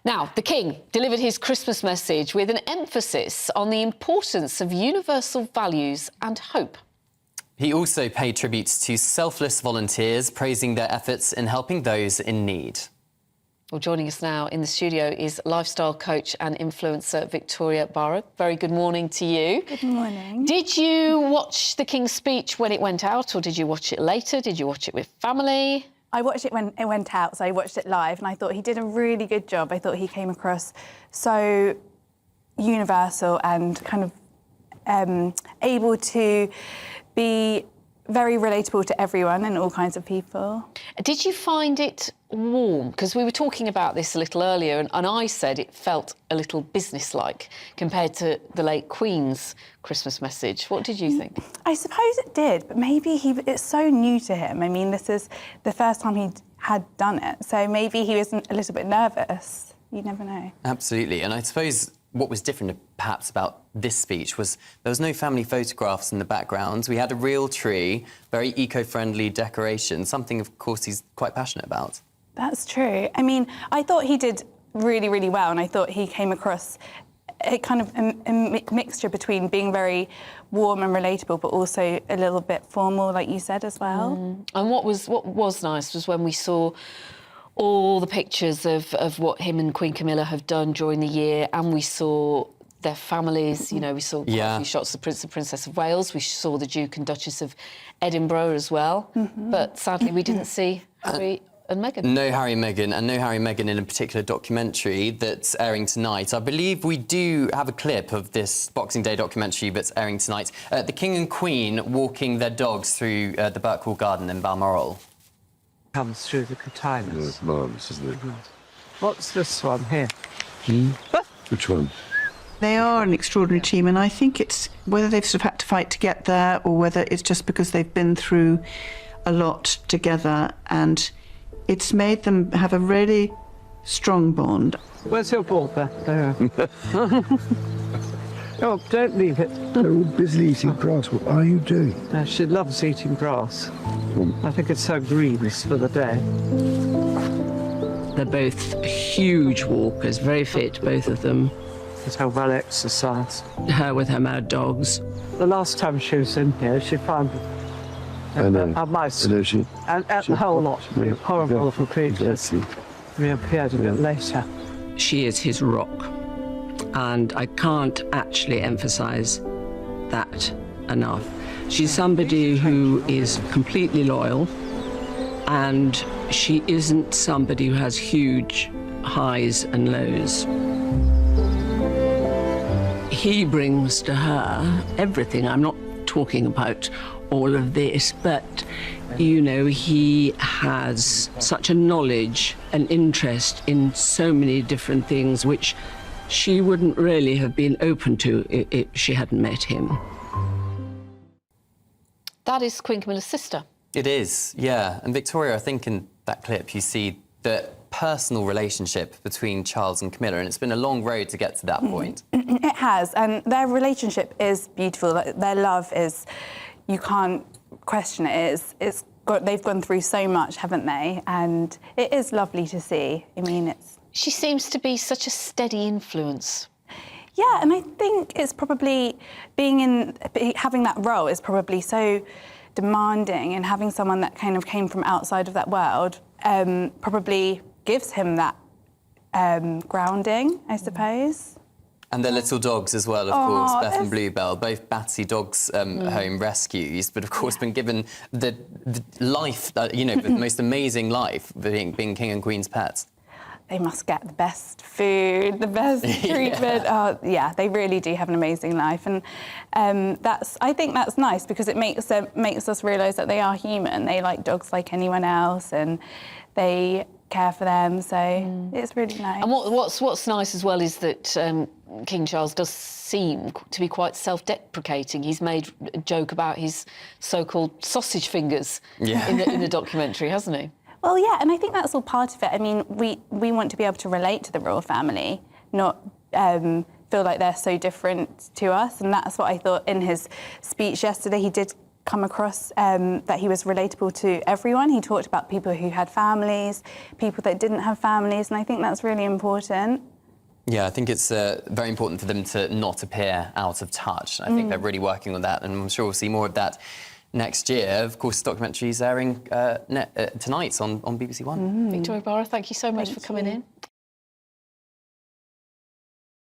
Now, the King delivered his Christmas message with an emphasis on the importance of universal values and hope. He also paid tributes to selfless volunteers, praising their efforts in helping those in need. Well, joining us now in the studio is lifestyle coach and influencer Victoria Bahra. Very good morning to you. Good morning. Did you watch the King's speech when it went out, or did you watch it later? Did you watch it with family? I watched it when it went out, so I watched it live, and I thought he did a really good job. I thought he came across so universal and kind of able to be very relatable to everyone and all kinds of people. Did you find it warm? Because we were talking about this a little earlier, and I said it felt a little businesslike compared to the late Queen's Christmas message. What did you think? I suppose it did, but maybe it's so new to him. I mean, this is the first time he had done it, so maybe he was a little bit nervous. You never know. Absolutely, and I suppose what was different perhaps about this speech was there was no family photographs in the background. We had a real tree, very eco-friendly decoration, something, of course, he's quite passionate about. That's true. I mean, I thought he did really, really well, and I thought he came across a kind of a mixture between being very warm and relatable, but also a little bit formal, like you said, as well. And what was nice was when we saw all the pictures of what him and Queen Camilla have done during the year, and we saw their families. You know, we saw quite a few shots of the Prince and Princess of Wales. We saw the Duke and Duchess of Edinburgh as well. But sadly, we didn't see Harry and Meghan. No Harry and Meghan, and no Harry and Meghan in a particular documentary that's airing tonight. I believe we do have a clip of this Boxing Day documentary that's airing tonight. The King and Queen walking their dogs through the Birkall Garden in Balmoral. Comes through the containers. It's marvellous, isn't it? What's this one here? Which one? They are an extraordinary team, and I think it's whether they've sort of had to fight to get there or whether it's just because they've been through a lot together, and it's made them have a really strong bond. Where's your ball, Beth? There. Oh, don't leave it. They're all busy eating grass. What are you doing? She loves eating grass. I think it's so green for the day. They're both huge walkers, very fit, both of them. It's how well exercised. Her with her mad dogs. The last time she was in here, she found a mouse. I know she. And ate the whole lot. Horrible little creatures. Reappeared a bit later. She is his rock, and I can't actually emphasise that enough. She's somebody who is completely loyal, and she isn't somebody who has huge highs and lows. He brings to her everything. I'm not talking about all of this, but, you know, he has such a knowledge and interest in so many different things which she wouldn't really have been open to if she hadn't met him. That is Queen Camilla's sister. It is, yeah. And Victoria, I think in that clip you see the personal relationship between Charles and Camilla, and it's been a long road to get to that point. It has, and their relationship is beautiful. Their love is, you can't question it. They've gone through so much, haven't they? And it is lovely to see. I mean, She seems to be such a steady influence. Yeah, and I think it's probably having that role is probably so demanding, and having someone that kind of came from outside of that world probably gives him that grounding, I suppose. And their little dogs as well, of course, Beth and Bluebell, both Battersea Dogs Home rescues, but of course been given the life, you know, the most amazing life, being King and Queen's pets. They must get the best food, the best treatment. Yeah, they really do have an amazing life, and I think that's nice because it makes us realise that they are human. They like dogs like anyone else, and they care for them. So it's really nice. And what's nice as well is that King Charles does seem to be quite self-deprecating. He's made a joke about his so-called sausage fingers in the documentary, hasn't he? Well, yeah, and I think that's all part of it. I mean, we want to be able to relate to the royal family, not feel like they're so different to us. And that's what I thought in his speech yesterday. He did come across that he was relatable to everyone. He talked about people who had families, people that didn't have families, and I think that's really important. Yeah, I think it's very important for them to not appear out of touch. I think they're really working on that, and I'm sure we'll see more of that next year. Of course, the documentary is airing tonight on BBC One. Victoria Bahra, thank you so much for coming in.